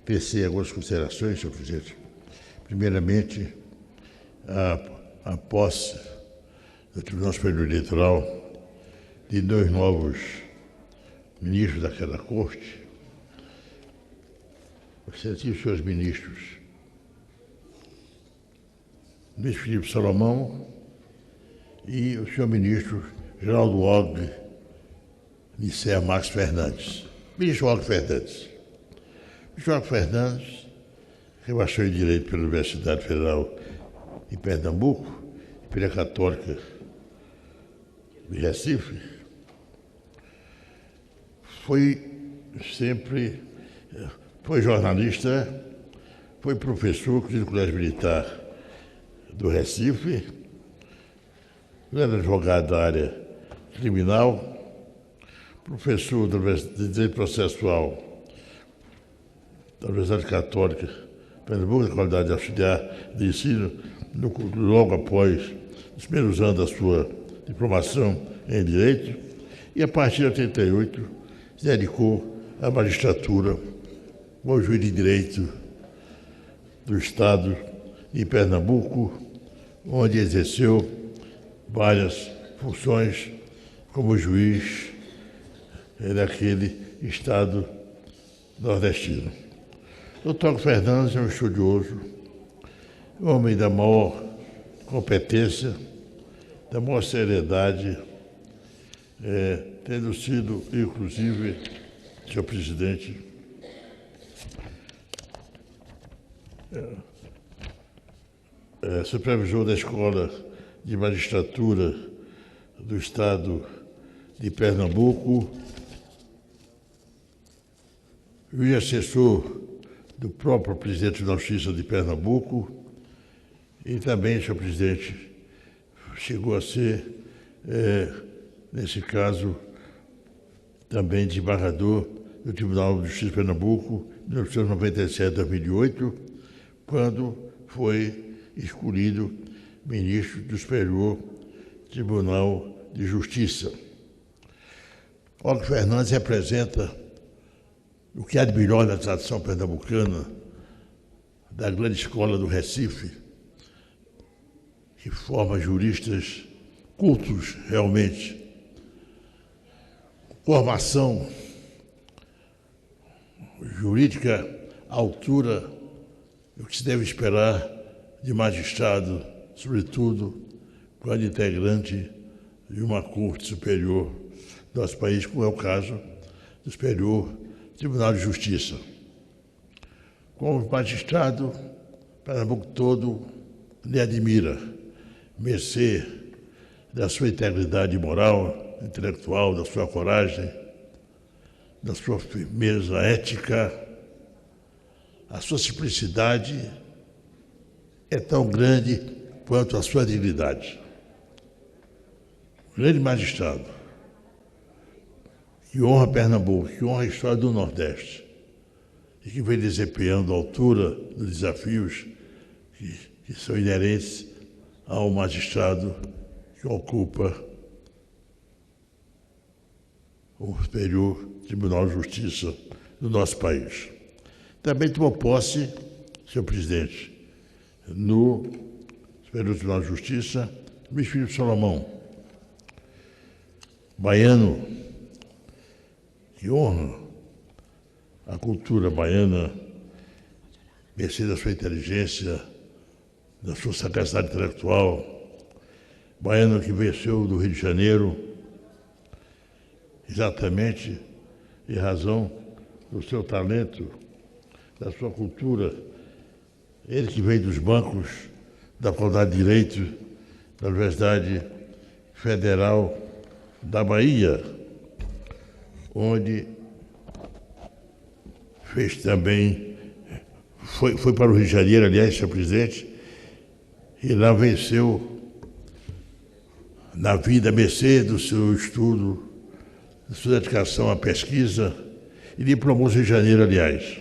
tecer algumas considerações, senhor presidente. Primeiramente, a posse do Tribunal Superior Eleitoral de dois novos ministros daquela Corte, os senhores ministros Luiz Felipe Salomão e o senhor ministro Geraldo Alckmin Nisser Marques Fernandes. Ministro Alckmin Fernandes. Ministro Alckmin Fernandes, rebaixou em Direito pela Universidade Federal de Pernambuco e pela Católica de Recife, foi jornalista, foi professor do Colégio Militar do Recife, era advogado da área criminal, professor de Direito Processual da Universidade Católica de Pernambuco, na qualidade de auxiliar de ensino, logo após os primeiros anos da sua diplomação em Direito, e a partir de 1988 se dedicou à magistratura como juiz de Direito do Estado de Pernambuco, onde exerceu várias funções como juiz naquele Estado nordestino. Dr. Alckmin Fernandes é um estudioso, homem da maior competência, da maior seriedade, tendo sido, inclusive, senhor presidente, supervisor da Escola de Magistratura do Estado de Pernambuco, e assessor do próprio presidente da Justiça de Pernambuco, e também, senhor presidente, chegou a ser, nesse caso, também desembargador do Tribunal de Justiça de Pernambuco, em 1997 a 2008, quando foi escolhido ministro do Superior Tribunal de Justiça. Alckmin Fernandes representa o que há de melhor na tradição pernambucana da grande escola do Recife, que forma juristas cultos realmente, formação jurídica à altura do que se deve esperar de magistrado, sobretudo quando integrante de uma corte superior do nosso país, como é o caso do Superior Tribunal de Justiça. Como magistrado, Pernambuco todo lhe admira, mercê da sua integridade moral, intelectual, da sua coragem, da sua firmeza ética. A sua simplicidade é tão grande quanto a sua dignidade. O grande magistrado que honra Pernambuco, que honra a história do Nordeste e que vem desempenhando a altura dos desafios que são inerentes ao magistrado que ocupa o Superior Tribunal de Justiça do nosso país. Também tomou posse, senhor presidente, no Superior Tribunal de Justiça, Luiz Felipe Salomão, baiano, que honra a cultura baiana, mercê da sua inteligência, da sua sagacidade intelectual, baiano que venceu do Rio de Janeiro, exatamente em razão do seu talento, da sua cultura, ele que veio dos bancos da Faculdade de Direito da Universidade Federal da Bahia, onde fez também, foi para o Rio de Janeiro, aliás, senhor presidente, e lá venceu na vida, mercê do seu estudo, da sua dedicação à pesquisa, e diplomou-se no Rio de Janeiro, aliás,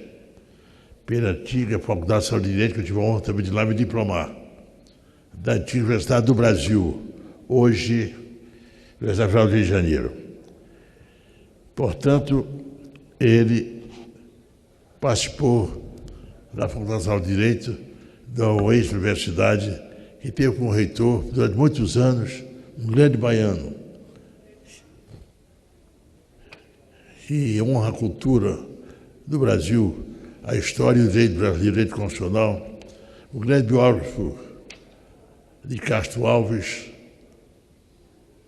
pela antiga Faculdade de Saúde de Direito, que eu tive a honra também de lá me diplomar, da antiga Universidade do Brasil, hoje, Universidade Federal do Rio de Janeiro. Portanto, ele participou da Faculdade de Direito da ex-universidade, que teve como reitor, durante muitos anos, um grande baiano, que honra a cultura do Brasil, a história e o direito brasileiro, o direito constitucional, o grande biógrafo de Castro Alves,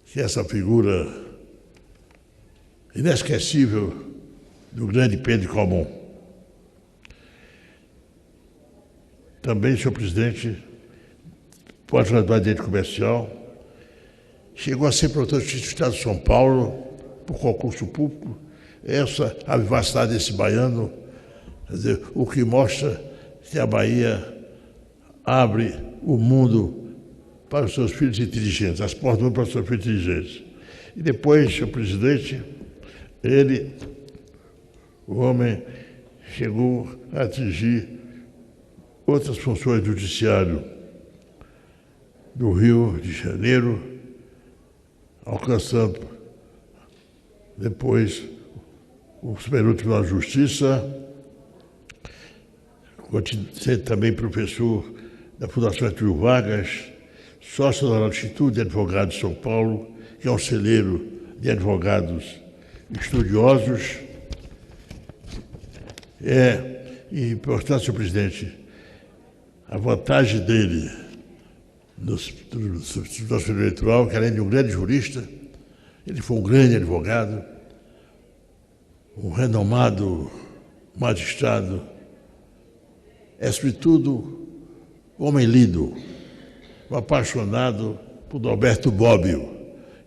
que é essa figura inesquecível do grande Pedro Calmon. Também, senhor presidente, pós-graduado em Direito Comercial, chegou a ser promotor de Justiça do Estado de São Paulo, por concurso público. Essa a vivacidade desse baiano, quer dizer, o que mostra que a Bahia abre o mundo para os seus filhos inteligentes, as portas do mundo para os seus filhos inteligentes. E depois, senhor presidente, ele, o homem, chegou a atingir outras funções do judiciário do Rio de Janeiro, alcançando depois o Superior Tribunal de Justiça, sendo também professor da Fundação Getúlio Vargas, sócio do Instituto de Advogados de São Paulo, que é um celeiro de advogados estudiosos. E, portanto, senhor presidente, a vantagem dele no Tribunal Eleitoral, que além de um grande jurista, ele foi um grande advogado, um renomado magistrado, é, sobretudo, homem lido, um apaixonado por Norberto Bobbio.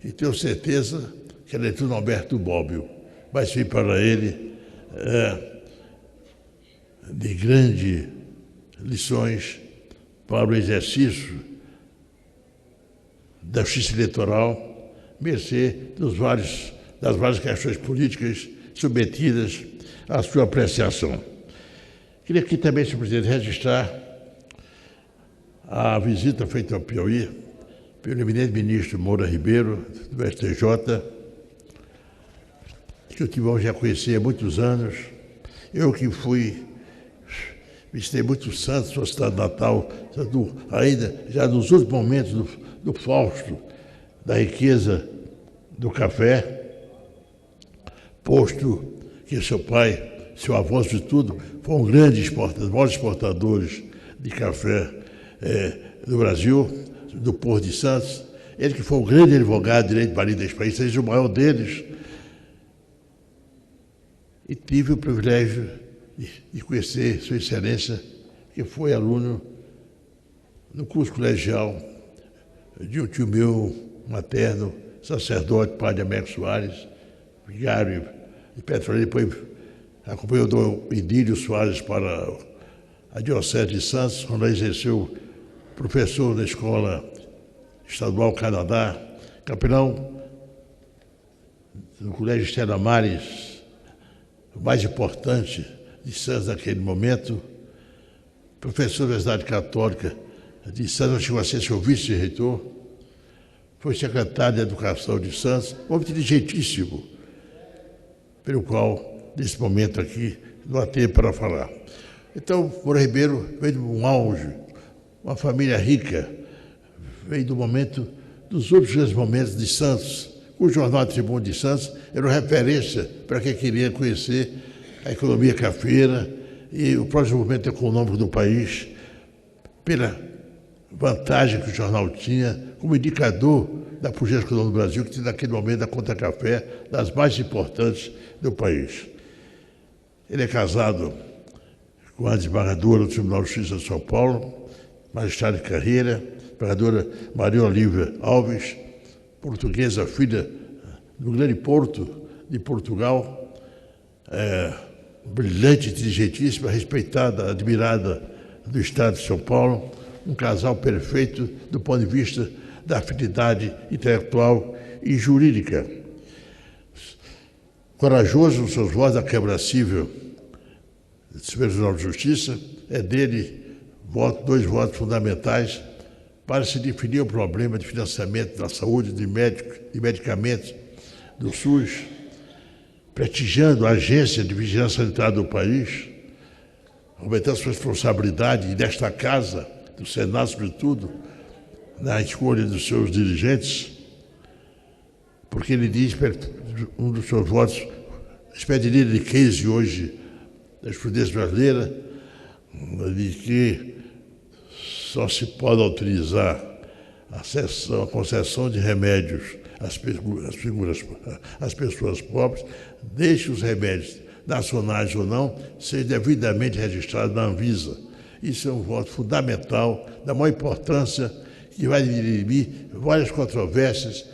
E tenho certeza que a leitura do Norberto Bobbio vai ser para ele de grandes lições para o exercício da justiça eleitoral, mercê das várias questões políticas submetidas à sua apreciação. Queria aqui também, senhor presidente, registrar a visita feita ao Piauí pelo eminente ministro Moura Ribeiro, do STJ, que eu tive já conheci há muitos anos. Eu que visitei muitos santos, sua cidade natal, ainda já nos últimos momentos do Fausto, da riqueza do café, posto que seu pai, seu avô, de tudo, foi um grande exportador, maiores exportadores de café do Brasil, do Porto de Santos. Ele que foi um grande advogado de direito marinho desse país, seja o maior deles. E tive o privilégio de conhecer Sua Excelência, que foi aluno no curso colegial de um tio meu materno, sacerdote, padre Américo Soares, vigário de Petrolina, depois acompanhou o Dom Idílio Soares para a Diocese de Santos, quando exerceu professor da Escola Estadual Canadá, capelão do Colégio Estela Maris, o mais importante de Santos naquele momento, professor da Universidade Católica de Santos, chegou a ser seu vice-reitor, foi secretário de Educação de Santos, um homem inteligentíssimo, pelo qual, nesse momento aqui, não há tempo para falar. Então, Moura Ribeiro veio de um auge, uma família rica, veio do momento, dos últimos grandes momentos de Santos. O jornal Tribuno de Santos era uma referência para quem queria conhecer a economia cafeira e o próximo movimento econômico do país, pela vantagem que o jornal tinha como indicador da pujança econômica do Brasil, que tinha naquele momento a conta café das mais importantes do país. Ele é casado com a desembargadora do Tribunal de Justiça de São Paulo, magistrada de carreira, desembargadora Maria Olívia Alves, portuguesa, filha do grande Porto de Portugal, brilhante, inteligentíssima, respeitada, admirada do Estado de São Paulo, um casal perfeito do ponto de vista da afinidade intelectual e jurídica. Corajoso nos seus votos da Câmara Civil do Superior Tribunal de Justiça, é dele dois votos fundamentais para se definir o problema de financiamento da saúde, de medicamentos do SUS, prestigiando a Agência de Vigilância Sanitária do país, aumentando a sua responsabilidade e desta casa, do Senado sobretudo, na escolha dos seus dirigentes, porque ele diz, um dos seus votos, expediria de case hoje da jurisprudência brasileira, de que só se pode autorizar a concessão de remédios às pessoas pobres, desde que os remédios, nacionais ou não, sejam devidamente registrados na Anvisa. Isso é um voto fundamental, da maior importância, que vai dirimir várias controvérsias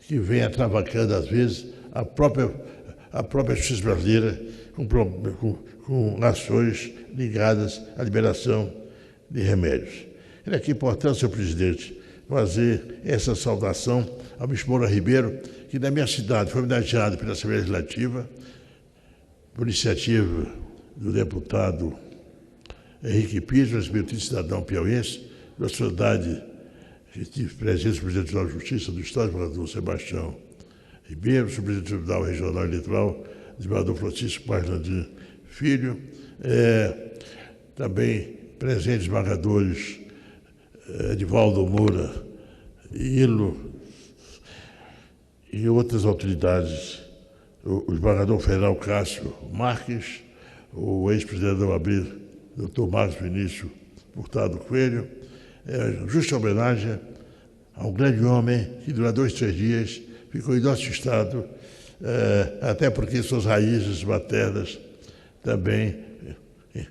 que vêm atravacando, às vezes, a própria justiça brasileira com ações ligadas à liberação de remédios. É aqui importante, senhor presidente, fazer essa saudação ao Bispo Moura Ribeiro, que na minha cidade foi homenageado pela Assembleia Legislativa, por iniciativa do deputado Henrique Pires, ex-ministro cidadão piauiense, da sociedade que tive presente, o presidente da Justiça do Estado, o governador Sebastião Ribeiro, o presidente do Tribunal Regional Eleitoral, o desembargador Francisco Parlandir Filho, também presentes desembargadores Edivaldo Moura, Ilo e outras autoridades, o desembargador federal Cássio Marques, o ex-presidente da OAB, doutor Marcos Vinícius Furtado Coelho, justa homenagem a um grande homem que durante 2, 3 dias ficou em nosso estado, até porque suas raízes maternas também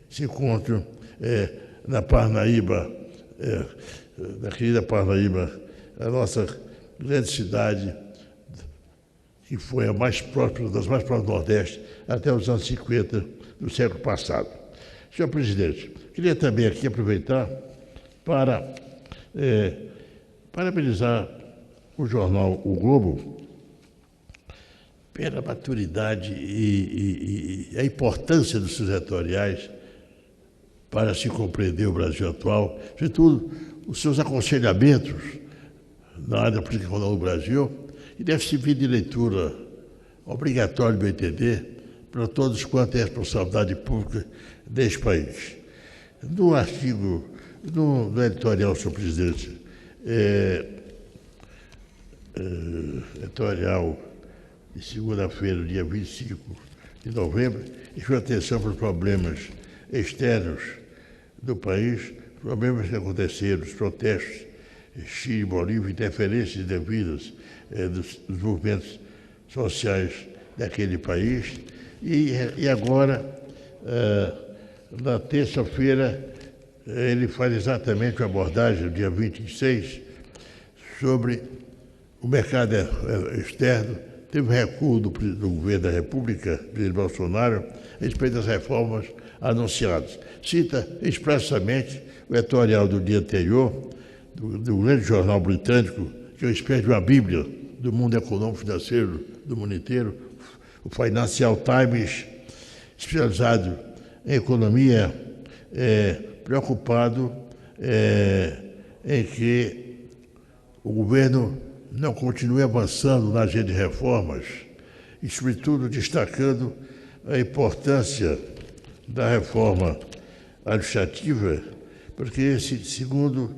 se encontram na Parnaíba, na querida Parnaíba, a nossa grande cidade, que foi a mais próxima, das mais próximas do Nordeste, até os anos 50 do século passado. Senhor presidente, queria também aqui aproveitar para parabenizar o jornal O Globo pela maturidade e a importância dos seus editoriais para se compreender o Brasil atual, sobretudo os seus aconselhamentos na área da política econômica do Brasil, e deve servir de leitura obrigatória, no meu entender, para todos quanto é a responsabilidade pública deste país. No artigo, no editorial, senhor presidente, editorial de segunda-feira, dia 25 de novembro, e chama atenção para os problemas externos do país, problemas que aconteceram, os protestos Chile e Bolívia, interferências devidas dos movimentos sociais daquele país. E agora, na terça-feira, ele faz exatamente uma abordagem, no dia 26, sobre o mercado externo. Teve um recuo do governo da República, presidente Bolsonaro, a respeito das reformas anunciadas. Cita expressamente o editorial do dia anterior, do grande jornal britânico, que é uma espécie de uma bíblia do mundo econômico financeiro do mundo inteiro, o Financial Times, especializado em economia, preocupado em que o governo não continue avançando na agenda de reformas e, sobretudo, destacando a importância da reforma administrativa, porque, segundo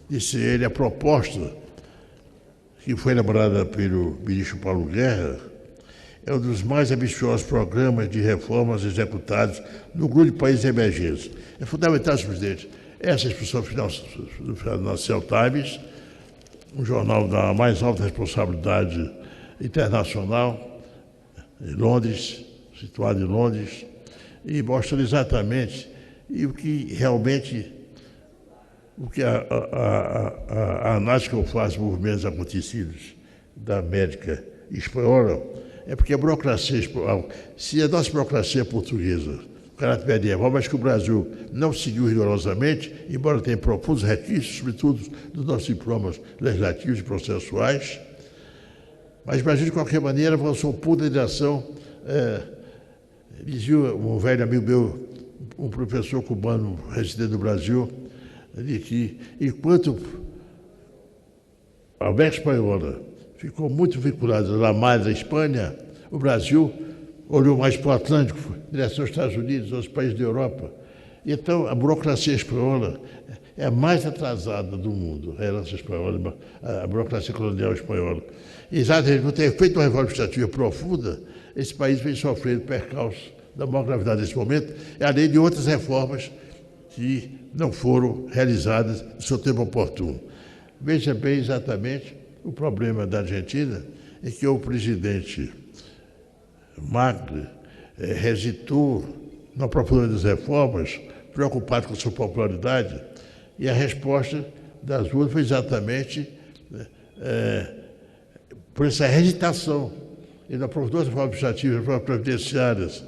disse ele, a proposta que foi elaborada pelo ministro Paulo Guerra é um dos mais ambiciosos programas de reformas executados no grupo de países emergentes. É fundamental, senhor presidente, essa expressão final do Financial Times, um jornal da mais alta responsabilidade internacional, em Londres, situado em Londres, e mostra exatamente o que realmente, a análise que eu faço dos movimentos acontecidos da América Espanhola, é porque a burocracia espanhola, se a nossa burocracia portuguesa, o caráter medieval, mas que o Brasil não seguiu rigorosamente, embora tenha profundos requisitos, sobretudo dos nossos diplomas legislativos e processuais, mas o Brasil, de qualquer maneira, avançou um pouco na direção. Dizia um velho amigo meu, um professor cubano residente no Brasil, de que, enquanto a América Espanhola ficou muito vinculada à mar da Espanha, o Brasil olhou mais para o Atlântico, em direção aos Estados Unidos, aos países da Europa. Então, a burocracia espanhola é a mais atrasada do mundo, a herança espanhola, a burocracia colonial espanhola. Exatamente, por ter feito uma reforma administrativa profunda, esse país vem sofrendo percalços da maior gravidade nesse momento, além de outras reformas que não foram realizadas no seu tempo oportuno. Veja bem exatamente o problema da Argentina, é que o presidente Macri hesitou no aprofundamento das reformas, preocupado com sua popularidade, e a resposta das urnas foi exatamente por essa hesitação. Ele aprofundou as reformas administrativas, as reformas previdenciárias,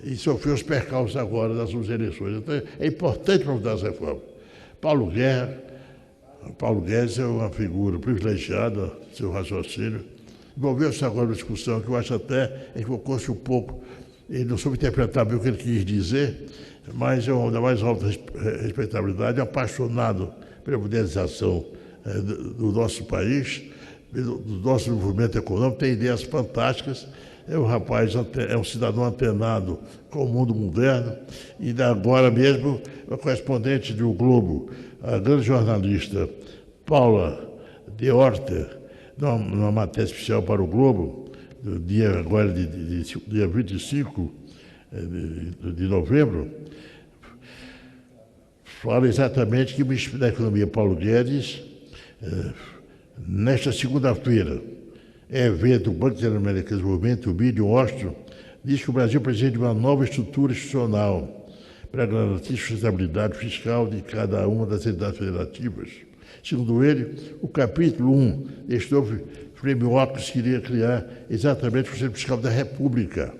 e sofreu os percalços agora das suas eleições. Então, é importante aprofundar as reformas. Paulo Guedes é uma figura privilegiada, seu raciocínio. Envolveu-se agora numa discussão que eu acho até equivocou-se um pouco. Ele não soube interpretar bem o que ele quis dizer, mas é um homem da mais alta respeitabilidade, apaixonado pela modernização do nosso país, do nosso movimento econômico, tem ideias fantásticas. É um rapaz, é um cidadão antenado com o mundo moderno, e agora mesmo a correspondente do Globo, a grande jornalista Paula de Orter, numa matéria especial para o Globo, do dia agora dia 25 de novembro, fala exatamente que o ministro da Economia, Paulo Guedes, nesta segunda-feira, evento do Banco Interamericano de Desenvolvimento, o BID, Washington, diz que o Brasil precisa de uma nova estrutura institucional para garantir a sustentabilidade fiscal de cada uma das entidades federativas. Segundo ele, o capítulo 1 deste novo framework se iria criar exatamente o Conselho Fiscal da República.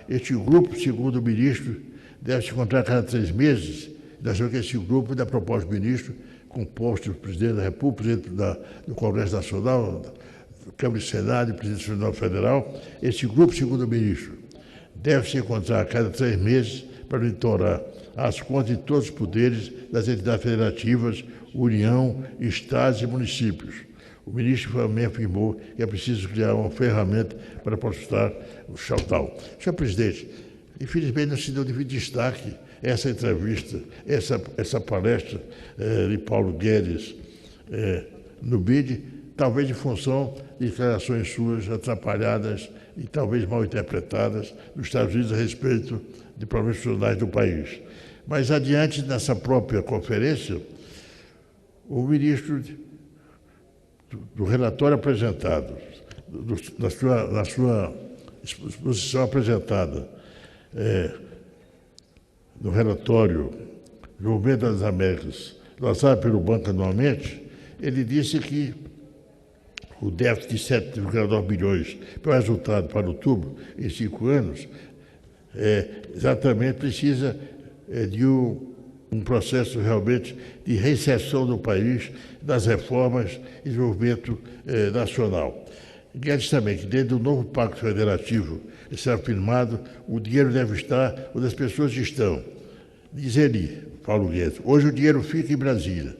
Este grupo, segundo o ministro, deve se encontrar a cada 3 meses. Nós sabemos que esse grupo, da proposta do ministro, composto do presidente da República, presidente do Congresso Nacional, Câmara e Senado e Presidente do Tribunal Federal, esse grupo, segundo o ministro, deve se encontrar a cada 3 meses para monitorar as contas de todos os poderes das entidades federativas, União, Estados e municípios. O ministro também afirmou que é preciso criar uma ferramenta para processar o tal. Senhor presidente, infelizmente não se deu devido destaque essa entrevista, essa palestra de Paulo Guedes no BID, talvez em função de declarações suas atrapalhadas e talvez mal interpretadas nos Estados Unidos a respeito de problemas institucionais do país. Mas adiante, nessa própria conferência, o ministro, do relatório apresentado, na sua exposição apresentada no relatório do Governo das Américas, lançado pelo banco anualmente, ele disse que o déficit de 7,9 bilhões para o resultado para outubro, em 5 anos, exatamente precisa de um processo realmente de reinserção do país, das reformas e desenvolvimento nacional. Guedes também, que dentro do novo Pacto Federativo que será firmado, o dinheiro deve estar onde as pessoas estão. Diz ele, Paulo Guedes, hoje o dinheiro fica em Brasília.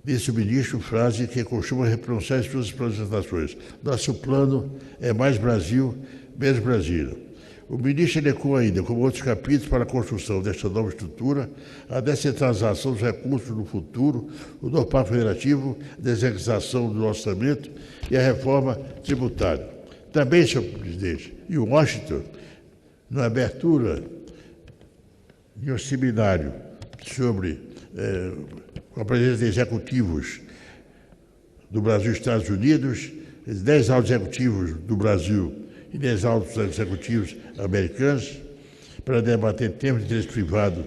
Disse o ministro, frase que costuma pronunciar em suas apresentações. Nosso plano é mais Brasil, menos Brasília. O ministro elentou ainda, como outros capítulos, para a construção desta nova estrutura, a descentralização dos recursos no futuro, o novo Pacto Federativo, a descentralização do orçamento e a reforma tributária. Também, senhor presidente, em Washington, na abertura de um seminário sobre com a presença de executivos do Brasil e Estados Unidos, 10 altos executivos do Brasil e 10 altos executivos americanos, para debater temas de interesse privado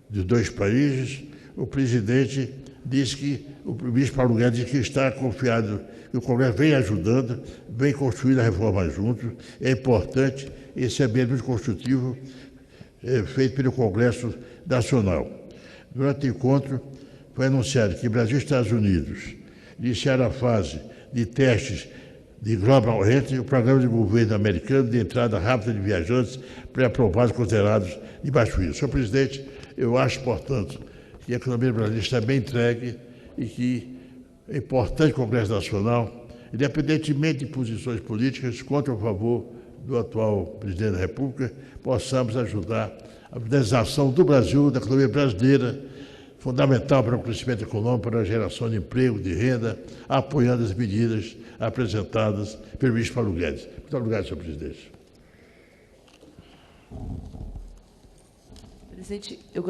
dos dois países. O presidente disse que, o ministro Paulo Guedes disse que está confiado que o Congresso vem ajudando, vem construindo a reforma junto. É importante esse ambiente muito construtivo feito pelo Congresso Nacional. Durante o encontro, foi anunciado que Brasil e Estados Unidos iniciaram a fase de testes de Global Entry, o programa de governo americano de entrada rápida de viajantes pré-aprovados considerados de baixo risco. Senhor presidente, eu acho, portanto, que a economia brasileira está bem entregue e que é importante o Congresso Nacional, independentemente de posições políticas, contra ou a favor do atual presidente da República, possamos ajudar a modernização do Brasil, da economia brasileira, fundamental para o crescimento econômico, para a geração de emprego, de renda, apoiando as medidas apresentadas pelo ministro Paulo Guedes. Muito obrigado, senhor presidente. Presidente, eu